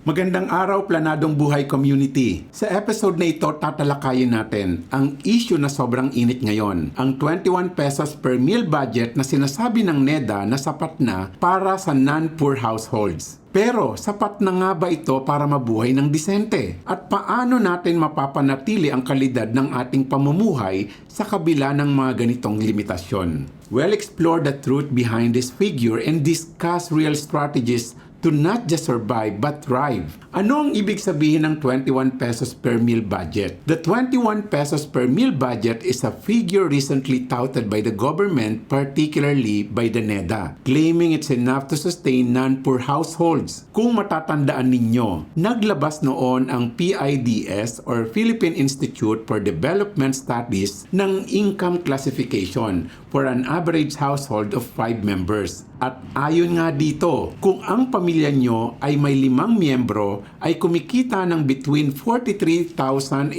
Magandang araw, Planadong Buhay Community. Sa episode na ito, tatalakayin natin ang issue na sobrang init ngayon. Ang 21 pesos per meal budget na sinasabi ng NEDA na sapat na para sa non-poor households. Pero sapat na nga ba ito para mabuhay ng disente? At paano natin mapapanatili ang kalidad ng ating pamumuhay sa kabila ng mga ganitong limitasyon? We'll explore the truth behind this figure and discuss real strategies to not just survive but thrive. Ano ang ibig sabihin ng 21 pesos per meal budget? The 21 pesos per meal budget is a figure recently touted by the government, particularly by the NEDA, claiming it's enough to sustain non-poor households. Kung matatandaan ninyo, naglabas noon ang PIDS or Philippine Institute for Development Studies ng income classification for an average household of 5 members. At ayon nga dito, kung ang pamilya nyo ay may 5 miyembro, ay kumikita ng between 43,828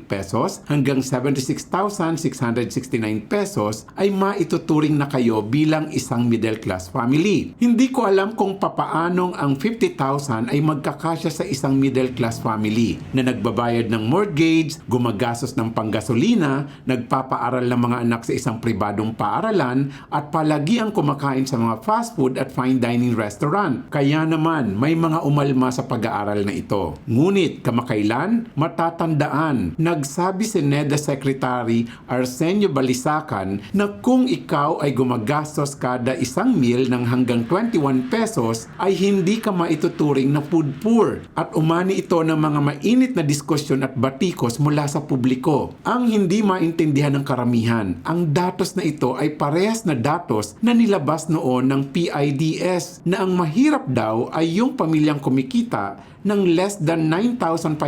pesos hanggang 76,669 pesos, ay maituturing na kayo bilang isang middle class family. Hindi ko alam kung papaanong ang 50,000 ay magkakasya sa isang middle class family na nagbabayad ng mortgage, gumagastos ng panggasolina, nagpapaaral ng mga anak sa isang pribadong paaralan, at palagi ang kumakain sa mga fast food at fine dining restaurant. Kaya naman, may mga umalma sa pag-aaral na ito. Ngunit, kamakailan, matatandaan, nagsabi si NEDA Secretary Arsenio Balisacan na kung ikaw ay gumagastos kada isang meal ng hanggang 21 pesos, ay hindi ka maituturing na food poor. At umani ito ng mga mainit na diskusyon at batikos mula sa publiko. Ang hindi maintindihan ng karamihan, ang datos na ito ay parehas na datos na nilabas noon ng PIDS na ang mahirap daw ay yung pamilyang kumikita ng less than 9,520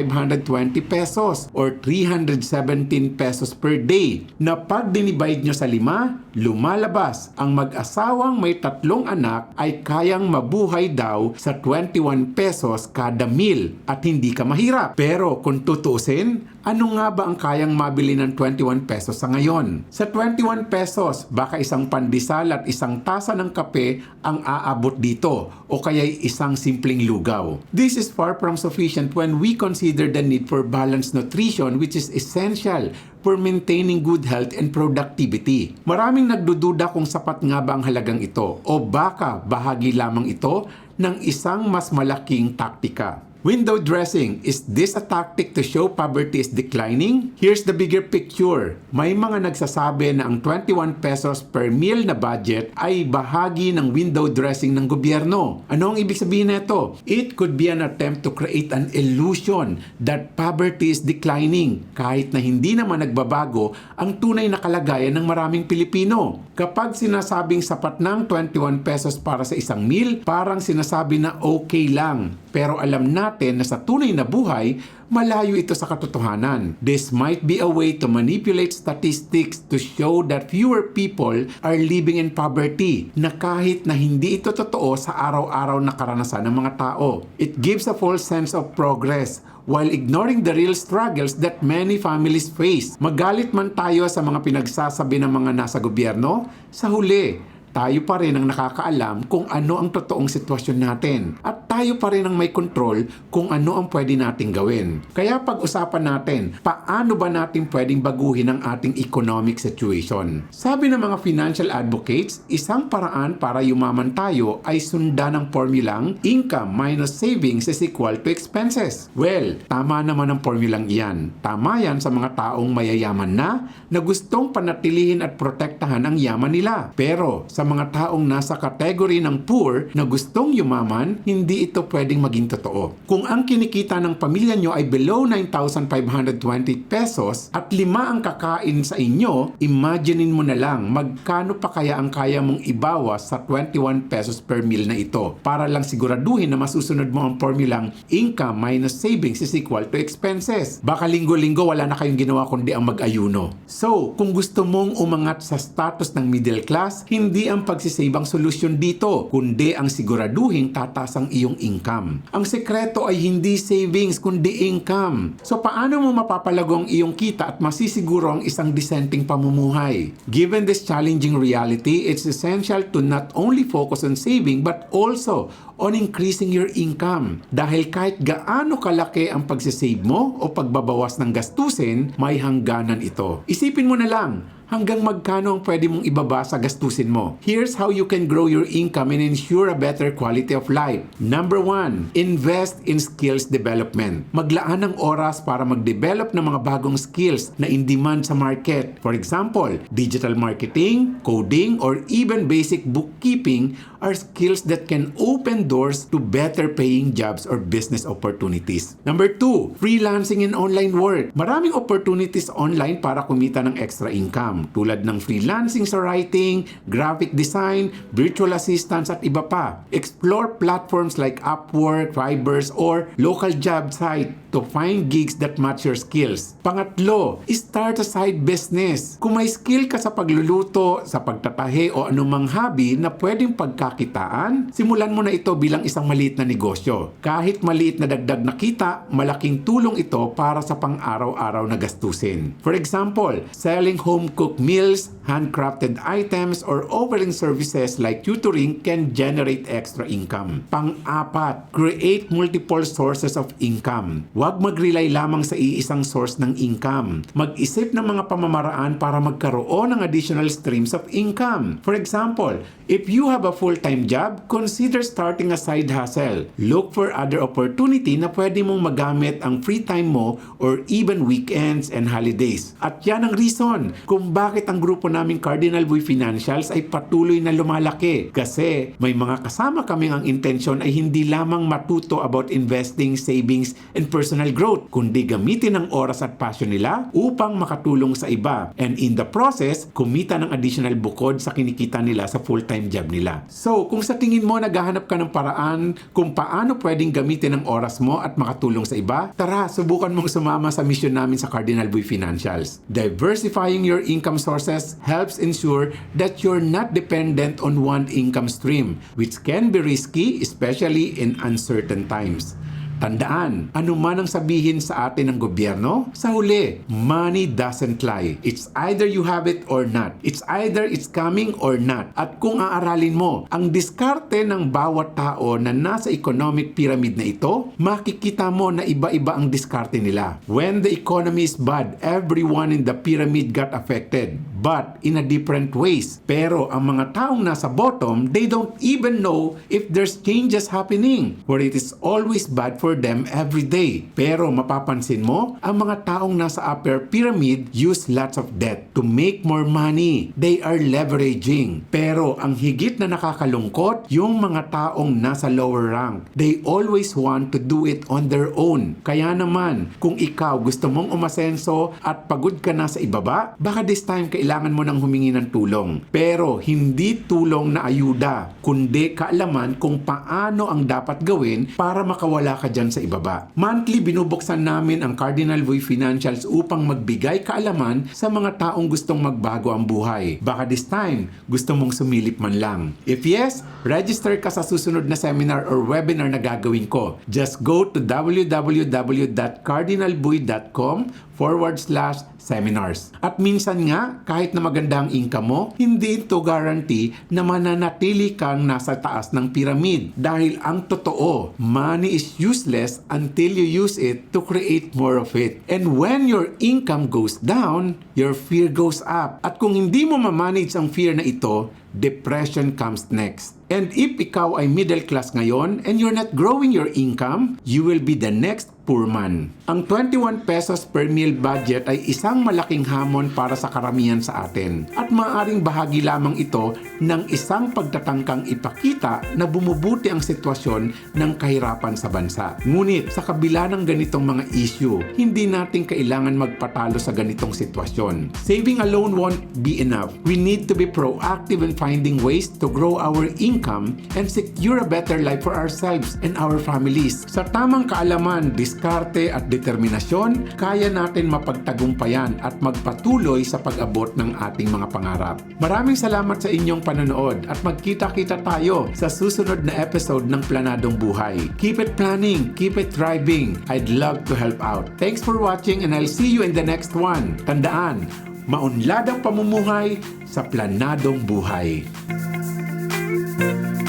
pesos or 317 pesos per day na pag dinivide nyo sa 5, lumalabas ang mag-asawang may 3 anak ay kayang mabuhay daw sa 21 pesos kada meal at hindi ka mahirap. Pero kung tutuusin, ano nga ba ang kayang mabili ng 21 pesos sa ngayon? Sa 21 pesos, baka isang pandesal at isang tasa ng kape ang aabot dito o kaya'y isang simpleng lugaw. This is far from sufficient when we consider the need for balanced nutrition, which is essential for maintaining good health and productivity. Maraming nagdududa kung sapat nga ba ang halagang ito o baka bahagi lamang ito ng isang mas malaking taktika. Window dressing, is this a tactic to show poverty is declining? Here's the bigger picture. May mga nagsasabi na ang 21 pesos per meal na budget ay bahagi ng window dressing ng gobyerno. Ano ang ibig sabihin nito? It could be an attempt to create an illusion that poverty is declining kahit na hindi naman nagbabago ang tunay na kalagayan ng maraming Pilipino. Kapag sinasabing sapat ng 21 pesos para sa isang meal, parang sinasabi na okay lang. Pero alam natin na sa tunay na buhay, malayo ito sa katotohanan. This might be a way to manipulate statistics to show that fewer people are living in poverty na kahit na hindi ito totoo sa araw-araw na karanasan ng mga tao. It gives a false sense of progress while ignoring the real struggles that many families face. Magalit man tayo sa mga pinagsasabi ng mga nasa gobyerno, sa huli, tayo pa rin ang nakakaalam kung ano ang totoong sitwasyon natin. At tayo pa rin ang may control kung ano ang pwede nating gawin. Kaya pag-usapan natin, paano ba natin pwedeng baguhin ang ating economic situation? Sabi ng mga financial advocates, isang paraan para yumaman tayo ay sundan ng formulang income minus savings is equal to expenses. Well, tama naman ang formulang iyan. Tama yan sa mga taong mayayaman na gustong panatilihin at protektahan ang yaman nila. Pero sa mga taong nasa kategory ng poor na gustong yumaman, hindi ito pwedeng maging totoo. Kung ang kinikita ng pamilya nyo ay below 9,520 pesos at 5 ang kakain sa inyo, imaginein mo na lang magkano pa kaya ang kaya mong ibawas sa 21 pesos per meal na ito para lang siguraduhin na masusunod mo ang formulang income minus savings is equal to expenses. Baka linggo-linggo wala na kayong ginawa kundi ang mag-ayuno. So, kung gusto mong umangat sa status ng middle class, hindi ang pagsisave ang solusyon dito, kundi ang siguraduhin tataas ang iyong income. Ang sekreto ay hindi savings, kundi income. So paano mo mapapalago ang iyong kita at masisiguro ang isang disenteng pamumuhay? Given this challenging reality, it's essential to not only focus on saving but also on increasing your income. Dahil kahit gaano kalaki ang pagsisave mo o pagbabawas ng gastusin, may hangganan ito. Isipin mo na lang, hanggang magkano ang pwede mong ibaba sa gastusin mo. Here's how you can grow your income and ensure a better quality of life. Number 1, invest in skills development. Maglaan ng oras para mag-develop ng mga bagong skills na in demand sa market. For example, digital marketing, coding, or even basic bookkeeping are skills that can open doors to better paying jobs or business opportunities. Number 2, freelancing and online work. Maraming opportunities online para kumita ng extra income, tulad ng freelancing sa writing, graphic design, virtual assistants at iba pa. Explore platforms like Upwork, Fiverr, or local job site to find gigs that match your skills. Pangatlo, start a side business. Kung may skill ka sa pagluluto, sa pagtatahi o anumang hobby na pwedeng pagkakitaan, simulan mo na ito bilang isang maliit na negosyo. Kahit maliit na dagdag na kita, malaking tulong ito para sa pang-araw-araw na gastusin. For example, selling home-cooked meals, handcrafted items, or offering services like tutoring can generate extra income. Pang-apat, create multiple sources of income. Huwag mag-rely lamang sa iisang source ng income. Mag-isip ng mga pamamaraan para magkaroon ng additional streams of income. For example, if you have a full-time job, consider starting a side hustle. Look for other opportunity na pwede mong magamit ang free time mo or even weekends and holidays. At yan ang reason kung bakit ang grupo naming Cardinal Boy Financials ay patuloy na lumalaki. Kasi may mga kasama kaming ang intensyon ay hindi lamang matuto about investing, savings, and personal growth, kundi gamitin ang oras at passion nila upang makatulong sa iba. And in the process, kumita ng additional bukod sa kinikita nila sa full-time job nila. So, kung sa tingin mo naghahanap ka ng paraan kung paano pwedeng gamitin ang oras mo at makatulong sa iba, tara, subukan mong sumama sa mission namin sa Cardinal Boy Financials. Diversifying your income sources helps ensure that you're not dependent on one income stream, which can be risky, especially in uncertain times. Tandaan, ano man ang sabihin sa atin ng gobyerno, sa huli, money doesn't lie. It's either you have it or not. It's either it's coming or not. At kung aaralin mo, ang diskarte ng bawat tao na nasa economic pyramid na ito, makikita mo na iba-iba ang diskarte nila. When the economy is bad, everyone in the pyramid got affected, but in a different ways. Pero ang mga taong nasa bottom, they don't even know if there's changes happening, where it is always bad for them every day. Pero mapapansin mo, ang mga taong nasa upper pyramid use lots of debt to make more money. They are leveraging. Pero ang higit na nakakalungkot, yung mga taong nasa lower rank, they always want to do it on their own. Kaya naman, kung ikaw gusto mong umasenso at pagod ka na sa ibaba, baka this time kailangan mo nang humingi ng tulong. Pero hindi tulong na ayuda, kundi kaalaman kung paano ang dapat gawin para makawala ka dyan sa ibaba. Monthly, binubuksan namin ang Cardinal Boy Financials upang magbigay kaalaman sa mga taong gustong magbago ang buhay. Baka this time, gusto mong sumilip man lang. If yes, register ka sa susunod na seminar or webinar na gagawin ko. Just go to www.cardinalboy.com/seminars. At minsan nga, kahit na maganda ang income mo, hindi ito guarantee na mananatili kang nasa taas ng pyramid. Dahil ang totoo, money is useless until you use it to create more of it. And when your income goes down, your fear goes up. At kung hindi mo ma-manage ang fear na ito, depression comes next. And if ikaw ay middle class ngayon and you're not growing your income, you will be the next poor man. Ang 21 pesos per meal budget ay isang malaking hamon para sa karamihan sa atin. At maaaring bahagi lamang ito ng isang pagtatangkang ipakita na bumubuti ang sitwasyon ng kahirapan sa bansa. Ngunit sa kabila ng ganitong mga issue, hindi natin kailangan magpatalo sa ganitong sitwasyon. Saving alone won't be enough. We need to be proactive in finding ways to grow our income and secure a better life for ourselves and our families. Sa tamang kaalaman, diskarte at determinasyon, kaya natin mapagtagumpayan at magpatuloy sa pag-abot ng ating mga pangarap. Maraming salamat sa inyong panonood at magkita-kita tayo sa susunod na episode ng Planadong Buhay. Keep it planning, keep it thriving. I'd love to help out. Thanks for watching and I'll see you in the next one. Tandaan, maunlad ang pamumuhay sa planadong buhay.